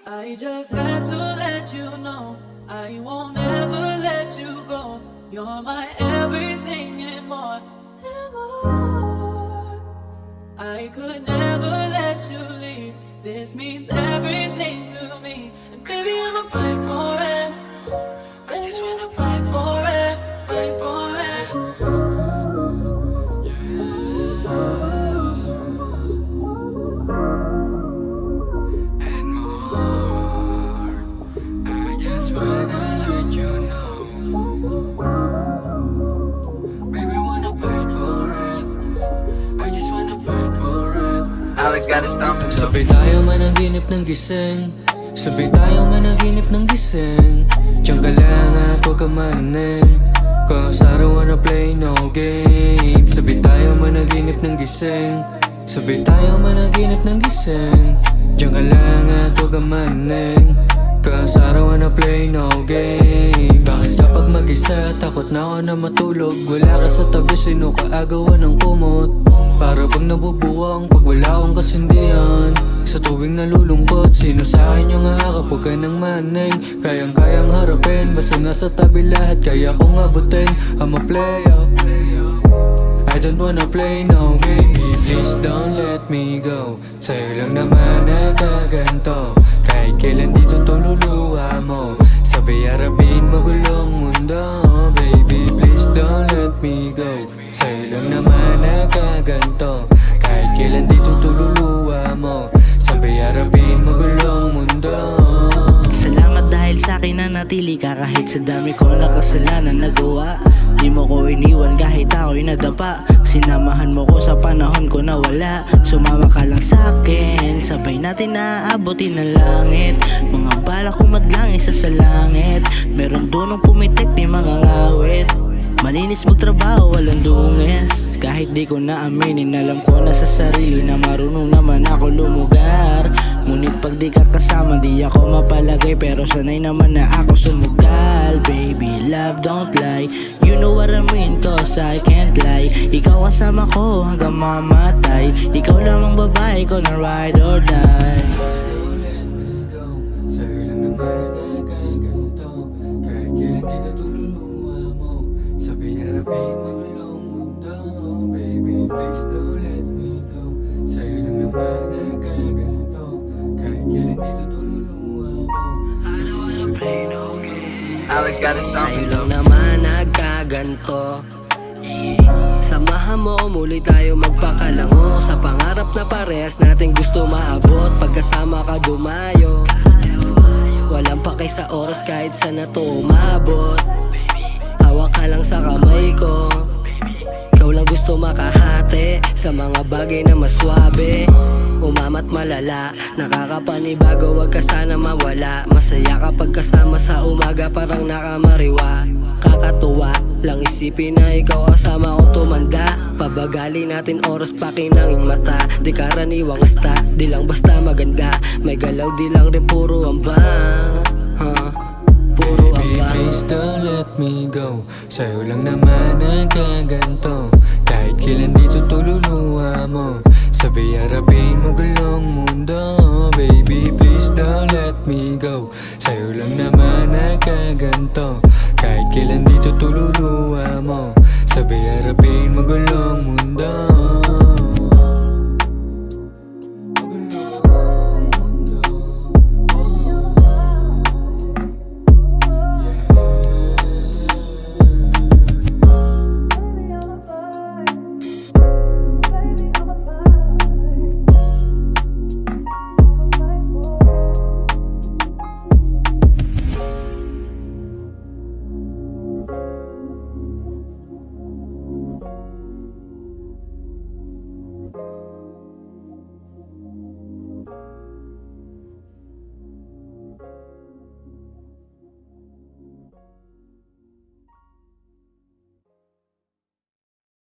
I just had to let you know I won't ever let you go. You're my everything and more, and more. I could never let you leave. This means everything to me. And baby, I'ma fight for it. I just wanna fight for it, fight for it. And more. I just wanna let you know. Baby, wanna fight for it. I just wanna fight for it. Alex got his stomping so. Sabay tayo managinip ng gising. Sabay tayo managinip ng gising. Diyan ka lang at huwag ka maning, cause I don't wanna play no game. Sabay tayo managinip ng gising. Sabay tayo managinip ng gising. Diyan ka lang at huwag ka maning, cause I don't wanna play no game. Bakit kapag mag-isa, takot na ako na matulog? Wala ka sa tabi, sino ka agawan ng kumot? Para bang nabubuwang pag wala akong kasindihan. Sa tuwing nalulungkot, sino sa akin yung haharap? Huwag ka nang maning, kayang-kayang harapin. Basta nasa tabi lahat, kaya kong abutin. I'm a player, I don't wanna play no game. Please don't let me go. Sa'yo lang naman nagaganto. Kahit kailan dito tululuwa mo. Sabay harapin magulong mundo. Baby, please don't let me go. Sa'yo lang naman nagaganto. Kahit kailan dito tululuwa mo. Sabay harapin magulong mundo. Salamat dahil sa'kin na natili ka. Kahit sa dami ko na kasalanan nagawa, di mo ko iniwan kahit ako'y nadapa. Sinamahan mo ko sa panahon ko na wala. Sumama ka lang sa'kin, sabay natin naaabotin ang langit. Mga bala ko madlangin sa langit. Meron dunong pumitik di mga ngawit. Malinis magtrabaho, walang dungis. Kahit di ko na aminin, alam ko na sa sarili na marunong naman ako lumugar. Ngunit pag di ka kasama, di ako mapalagay. Pero sanay naman na ako sumugal. Baby, love, don't lie. You know what I mean, cause I can't lie. Ikaw kasama ko hanggang mamatay. Ikaw lamang babae ko na ride or die. Don't let me go. Sa'yo lang naman nagaganto. Kahit kailan di sa tululuwa mo. Sabay harapin magulong mundo. Baby, please don't let me go. Sa'yo lang naman nagaganto. Kahit kailan di sa tululuwa mo. I don't wanna play no game. Alex got his Sa'yo stomping lang so. naman nagkaganto. Samahan mo, muli tayo magpakalango. Sa pangarap na parehas natin gusto maabot. Pagkasama ka dumayo, walang pakay sa oras kahit saan na to umabot. Hawak ka lang sa kamay ko. Ikaw lang gusto makahati sa mga bagay na maswabe. Umamat malala, nakakapanibago, wag ka sana mawala. Masaya kapag kasama sa umaga, parang nakamariwa. Kakatuwa, lang isipin na ikaw kasama ko tumanda. Pabagali natin oras, pakinanging mata. Di karaniwang asta, di lang basta maganda. May galaw, di lang rin puro ambang, puro Baby, ambang. please don't let me go. Sa'yo lang naman nagaganto. Kahit kailan dito tululuwa mo. Sabay harapin magulong mundo. Baby, please don't let me go. Sa'yo lang naman nagaganto. Kahit kailan dito tululuwa mo. Sabay harapin magulong mundo.